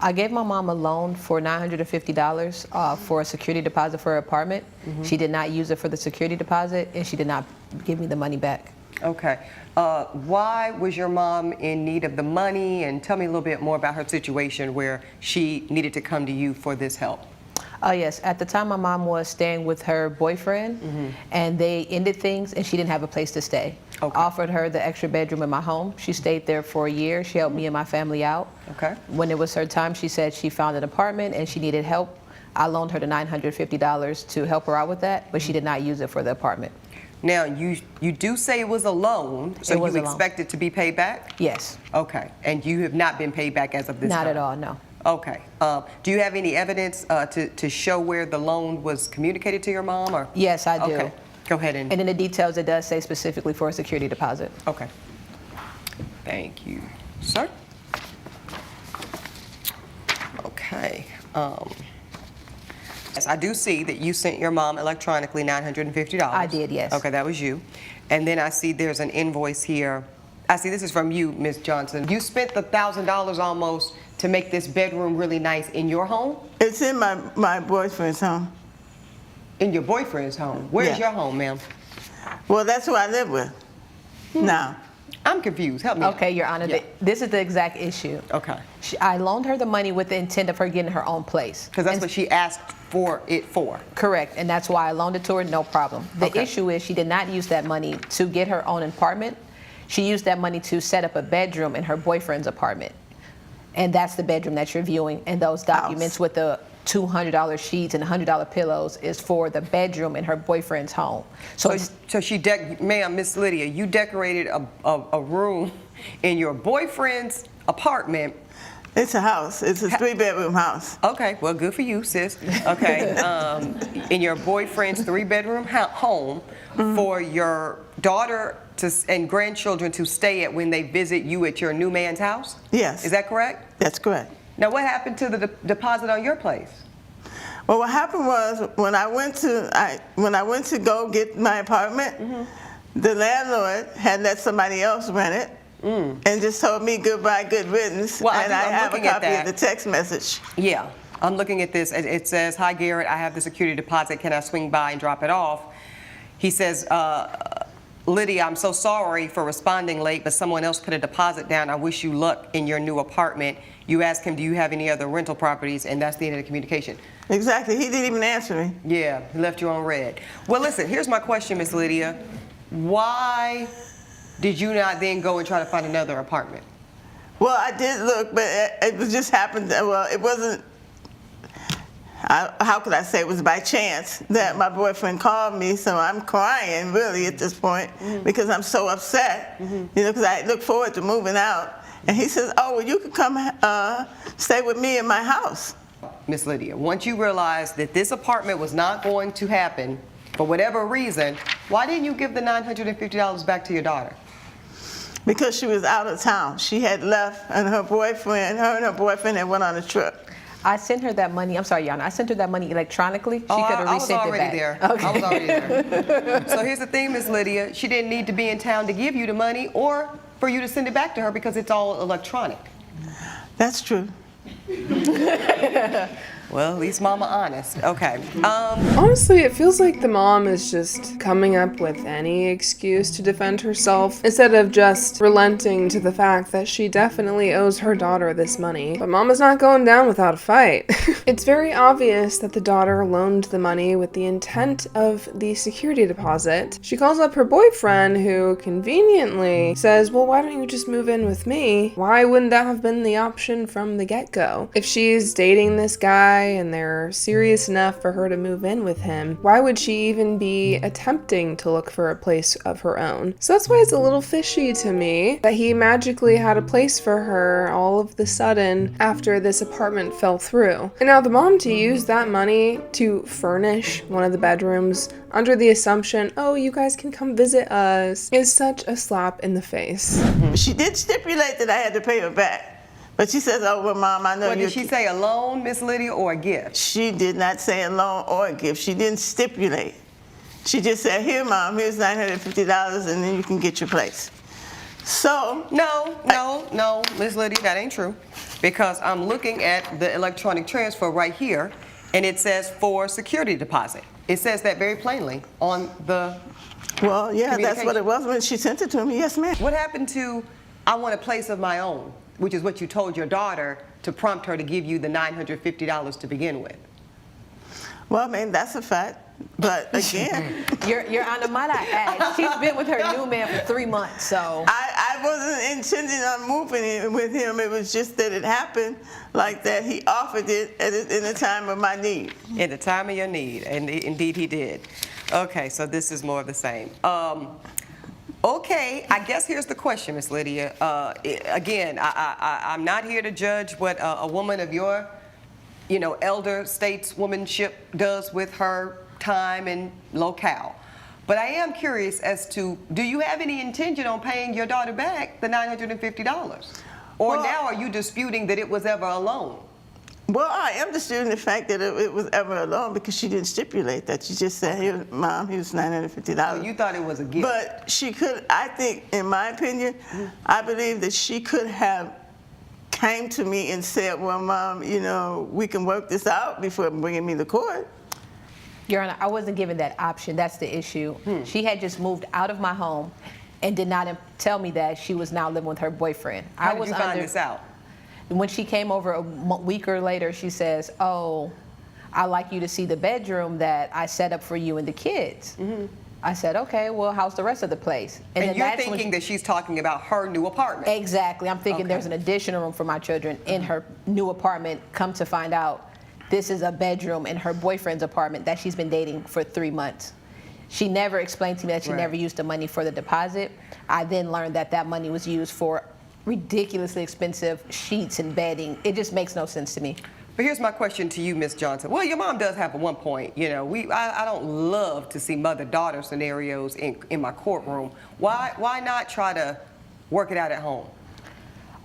I gave my mom a loan for $950 for a security deposit for her apartment. She did not use it for the security deposit, and she did not give me the money back. Okay. Why was your mom in need of the money? And tell me a little bit more about her situation where she needed to come to you for this help. Yes, at the time my mom was staying with her boyfriend, and they ended things, and she didn't have a place to stay. Okay. Offered her the extra bedroom in my home. She stayed there for a year. She helped me and my family out. Okay. When it was her time, she said she found an apartment and she needed help. I loaned her the $950 to help her out with that, but she did not use it for the apartment. Now, you do say it was a loan, so you expect it to be paid back? Yes. Okay. And you have not been paid back as of this time? Not at all, no. Okay. Do you have any evidence to show where the loan was communicated to your mom? Or? Yes, I do. Okay. Go ahead and in the details, it does say specifically for a security deposit. Okay. Thank you, sir. Okay. Yes, I do see that you sent your mom electronically $950. I did, yes. Okay, that was you. And then I see there's an invoice here. I see this is from you, Ms. Johnson. You spent the $1,000 almost to make this bedroom really nice in your home? It's in my boyfriend's home. In your boyfriend's home? Where's your home, ma'am? Well, that's who I live with now. I'm confused. Help me out. Okay, Your Honor, this is the exact issue. Okay. I loaned her the money with the intent of her getting her own place. Because that's what she asked for it for. Correct, and that's why I loaned it to her, no problem. The Okay. issue is she did not use that money to get her own apartment. She used that money to set up a bedroom in her boyfriend's apartment. And that's the bedroom that you're viewing, and those documents with the $200 sheets and $100 pillows is for the bedroom in her boyfriend's home. So ma'am, Miss Lydia, you decorated a room in your boyfriend's apartment. It's a house. It's a 3-bedroom house. Okay, well, good for you, sis. Okay, in your boyfriend's 3-bedroom home for your daughter and grandchildren to stay at when they visit you at your new man's house? Yes. Is that correct? That's correct. Now, what happened to the deposit on your place? Well, what happened was when I went to go get my apartment, the landlord had let somebody else rent it. And just told me goodbye, good riddance. Well, and I have a copy of the text message. Yeah, I'm looking at this. It says, "Hi Garrett, I have the security deposit. Can I swing by and drop it off?" He says, "Lydia, I'm so sorry for responding late, but someone else put a deposit down. I wish you luck in your new apartment." You ask him, "Do you have any other rental properties?" And that's the end of the communication. Exactly. He didn't even answer me. Yeah, he left you on red. Well, listen, here's my question, Miss Lydia. Why did you not then go and try to find another apartment? Well, I did look, but it just happened. Well, it wasn't. How could I say it was by chance that my boyfriend called me? So I'm crying really at this point because I'm so upset. You know, because I look forward to moving out, and he says, "Oh, well, you can come stay with me in my house." Miss Lydia, once you realized that this apartment was not going to happen for whatever reason, why didn't you give the $950 back to your daughter? Because she was out of town. She had left, and her and her boyfriend had went on a trip. I sent her that money. I'm sorry, Yana. I sent her that money electronically. She could have resent it back. There. Okay. I was already there. So here's the thing, Miss Lydia. She didn't need to be in town to give you the money or for you to send it back to her because it's all electronic. That's true. Well, at least Mama honest. Okay. Honestly, it feels like the mom is just coming up with any excuse to defend herself instead of just relenting to the fact that she definitely owes her daughter this money. But Mama's not going down without a fight. It's very obvious that the daughter loaned the money with the intent of the security deposit. She calls up her boyfriend, who conveniently says, "Well, why don't you just move in with me?" Why wouldn't that have been the option from the get-go? If she's dating this guy and they're serious enough for her to move in with him, why would she even be attempting to look for a place of her own? So that's why it's a little fishy to me that he magically had a place for her all of the sudden after this apartment fell through. And now the mom to use that money to furnish one of the bedrooms under the assumption, "Oh, you guys can come visit us," is such a slap in the face. She did stipulate that I had to pay her back. But she says, "Oh, well, Mom, I know you..." Did she say a loan, Miss Lydia, or a gift? She did not say a loan or a gift. She didn't stipulate. She just said, "Here, Mom, here's $950, and then you can get your place." So... No, Miss Lydia, that ain't true. because I'm looking at the electronic transfer right here, and it says for security deposit. It says that very plainly on the. Well, yeah, that's what Communication. it was when she sent it to me. Yes, ma'am. What happened to I want a place of my own, which is what you told your daughter to prompt her to give you the $950 to begin with? Well, I mean, that's a fact. But again, Your Honor, might I add, she's been with her new man for 3 months, so. I wasn't intending on moving in with him. It was just that it happened like that. He offered it in the time of my need. In the time of your need, and indeed he did. Okay, so this is more of the same. Okay, I guess here's the question, Miss Lydia. Again, I'm not here to judge what a woman of your, elder stateswomanship does with her time and locale. But I am curious as to, do you have any intention on paying your daughter back the $950? Or Well, now are you disputing that it was ever a loan? Well, I am disputing the fact that it was ever a loan because she didn't stipulate that. She just said, here, Mom, here's $950. You thought it was a gift. But she could, I think, in my opinion, I believe that she could have came to me and said, well, Mom, we can work this out before bringing me to court. Your Honor, I wasn't given that option. That's the issue. She had just moved out of my home and did not tell me that she was now living with her boyfriend. How did you find this out? When she came over a week or later, she says, oh, I'd like you to see the bedroom that I set up for you and the kids. I said, okay, well, how's the rest of the place? And then you're that's when thinking that she's talking about her new apartment. Exactly. I'm thinking Okay. there's an additional room for my children in her new apartment. Come to find out, this is a bedroom in her boyfriend's apartment that she's been dating for 3 months. She never explained to me that she Right. never used the money for the deposit. I then learned that that money was used for ridiculously expensive sheets and bedding. It just makes no sense to me. But here's my question to you, Ms. Johnson. Well, your mom does have at one point, I don't love to see mother-daughter scenarios in my courtroom. Why not try to work it out at home?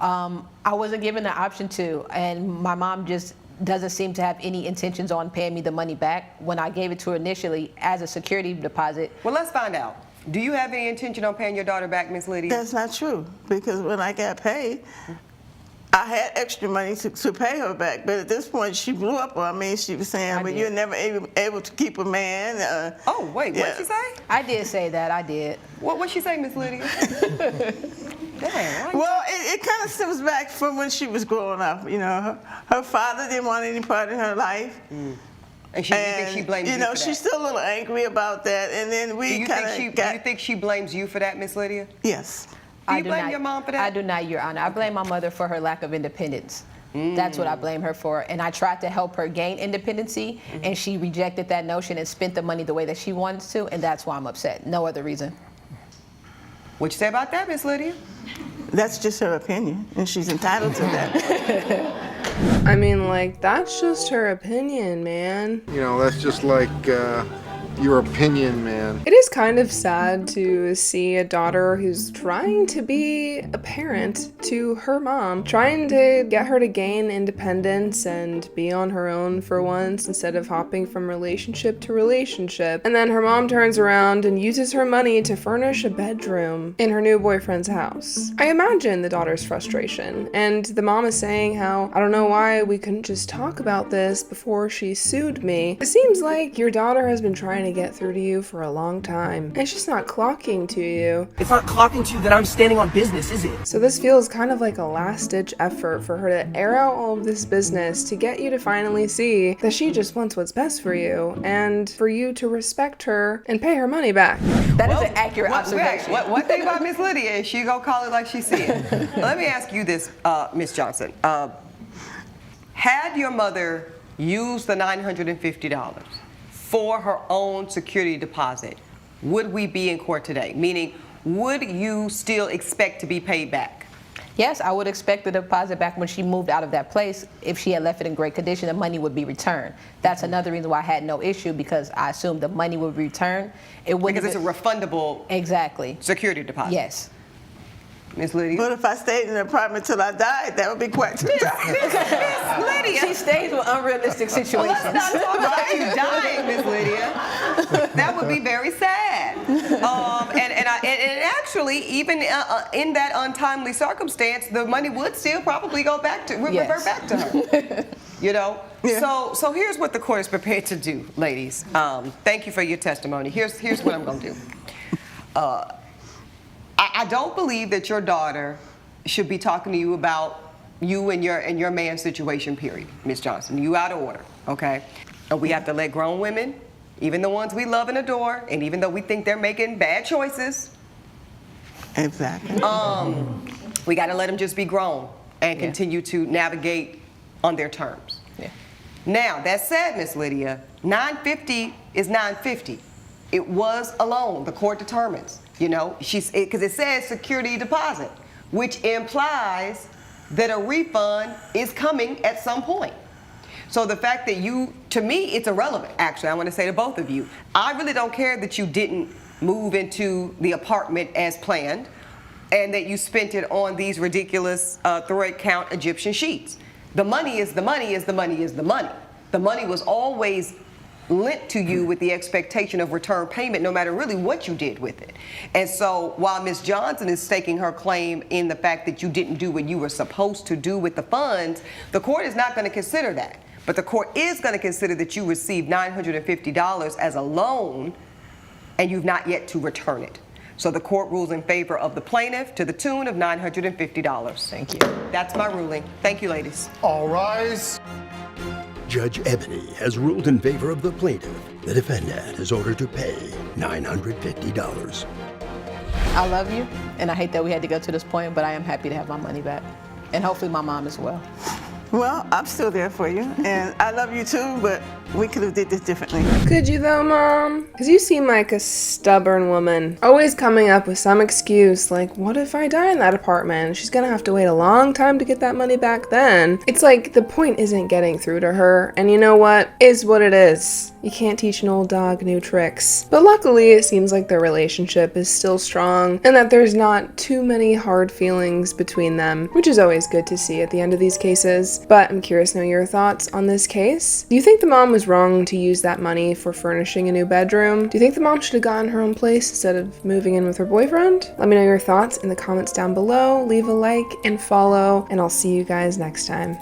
I wasn't given the option to, and my mom just doesn't seem to have any intentions on paying me the money back. When I gave it to her initially as a security deposit. Well, let's find out. Do you have any intention on paying your daughter back, Ms. Lydia? That's not true because when I got paid, I had extra money to pay her back. But at this point, she blew up on me. She was saying, well, did. you're never able to keep a man. Oh, wait, Yeah. what'd she say? I did say that, I did. What'd she say, Ms. Lydia? Dang, why you- Well, it kind of stems back from when she was growing up. Her father didn't want any part in her life. And you think she blames you for that? she's still a little angry about that. And then Do we you kind think of got, you think she blames you for that, Miss Lydia? yes. Do you blame your mom for that? I do not, Your Honor. I blame my mother for her lack of independence. That's what I blame her for. And I tried to help her gain independency, and she rejected that notion and spent the money the way that she wanted to, and that's why I'm upset. No other reason. What you say about that, Miss Lydia? That's just her opinion, and she's entitled to that. I mean, that's just her opinion, man. That's just like your opinion, man. It is kind of sad to see a daughter who's trying to be a parent to her mom, trying to get her to gain independence and be on her own for once instead of hopping from relationship to relationship. And then her mom turns around and uses her money to furnish a bedroom in her new boyfriend's house. I imagine the daughter's frustration, and the mom is saying how, I don't know why we couldn't just talk about this before she sued me. It seems like your daughter has been trying to get through to you for a long time, and she's not clocking to you. It's not clocking to you that I'm standing on business, is it? So this feels kind of like a last-ditch effort for her to air out all of this business to get you to finally see that she just wants what's best for you, and for you to respect her and pay her money back. That is an accurate observation. One thing about Miss Lydia is she gonna call it like she see it. Let me ask you this, Miss Johnson. Had your mother used the $950 for her own security deposit, would we be in court today? Meaning, would you still expect to be paid back? Yes, I would expect the deposit back when she moved out of that place. If she had left it in great condition, the money would be returned. That's another reason why I had no issue, because I assumed the money would be returned. It wouldn't Because it's a refundable exactly. security deposit. Yes. Miss Lydia? But if I stayed in the apartment till I died, that would be quite Miss Lydia, She She stays with unrealistic situations. Let's not talk about you dying, Miss Lydia. That would be very sad. And actually, even in that untimely circumstance, the money would still probably go back to revert back to her. You know. Yeah. So here's what the court is prepared to do, ladies. Thank you for your testimony. Here's what I'm going to do. I don't believe that your daughter should be talking to you about you and your man's situation, period, Ms. Johnson. You out of order, okay? And we have to let grown women, even the ones we love and adore, and even though we think they're making bad choices, Exactly. we got to let them just be grown and continue to navigate on their terms. Yeah. Now, that said, Miss Lydia, $950 is $950. It was a loan. The court determines, you know, because it says security deposit, which implies that a refund is coming at some point. So the fact that to me, it's irrelevant, actually. I want to say to both of you, I really don't care that you didn't move into the apartment as planned and that you spent it on these ridiculous thread count Egyptian sheets. The money is the money is the money is the money. The money was always lent to you with the expectation of return payment no matter really what you did with it. And so while Ms. Johnson is staking her claim in the fact that you didn't do what you were supposed to do with the funds, the court is not going to consider that. But the court is going to consider that you received $950 as a loan and you've not yet to return it. So the court rules in favor of the plaintiff to the tune of $950. Thank you. That's my ruling. Thank you, ladies. All rise. Judge Ebony has ruled in favor of the plaintiff. The defendant is ordered to pay $950. I love you, and I hate that we had to go to this point, but I am happy to have my money back. And hopefully my mom as well. Well, I'm still there for you, and I love you too, but we could have did this differently. Could you though, Mom? Because you seem like a stubborn woman. Always coming up with some excuse, like, what if I die in that apartment? She's gonna have to wait a long time to get that money back then. It's like the point isn't getting through to her, and you know what? Is what it is. You can't teach an old dog new tricks. But luckily, it seems like their relationship is still strong, and that there's not too many hard feelings between them, which is always good to see at the end of these cases. But I'm curious to know your thoughts on this case. Do you think the mom was wrong to use that money for furnishing a new bedroom? Do you think the mom should have gotten her own place instead of moving in with her boyfriend? Let me know your thoughts in the comments down below. Leave a like and follow, and I'll see you guys next time.